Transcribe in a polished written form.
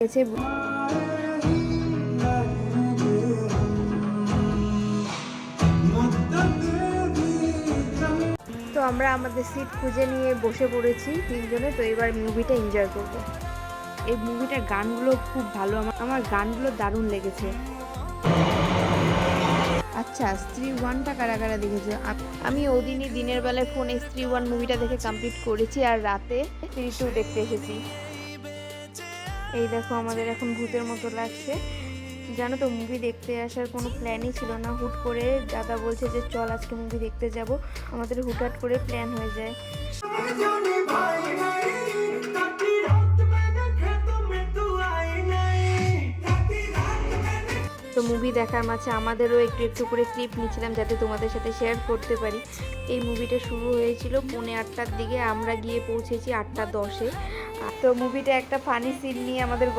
তো আমরা আমাদের সিট খুঁজে নিয়ে বসে পড়েছি তিনজনে। তো এবার মুভিটা এনজয় করব। এই মুভিটার গানগুলো খুব ভালো, আমার গানগুলো দারুণ লেগেছে। আচ্ছা, স্ত্রী 1টা কারা কারা দেখেছো? আমি ওদিনই দিনের বেলায় ফোনে স্ত্রী 1 মুভিটা দেখে কমপ্লিট করেছি, আর রাতে স্ত্রী 2 দেখতে এসেছি। এই দেখো, আমাদের এখন ভূতের মতো লাগছে। জানো তো, মুভি দেখতে আসার কোনো প্ল্যানই ছিল না। হুট করে দাদা বলছে যে চল আজকে মুভি দেখতে যাব। আমাদের হুটহাট করে প্ল্যান হয়ে যায়। তো মুভি দেখার মাঝে আমাদেরও একটু একটু করে ক্লিপ নিচ্ছিলাম, যাতে তোমাদের সাথে শেয়ার করতে পারি। এই মুভিটা শুরু হয়েছিল 8:45টার দিকে, আমরা গিয়ে পৌঁছেছি 8:10-এ। তো মুভিটা একটা ফানি সিন নিয়ে আমাদের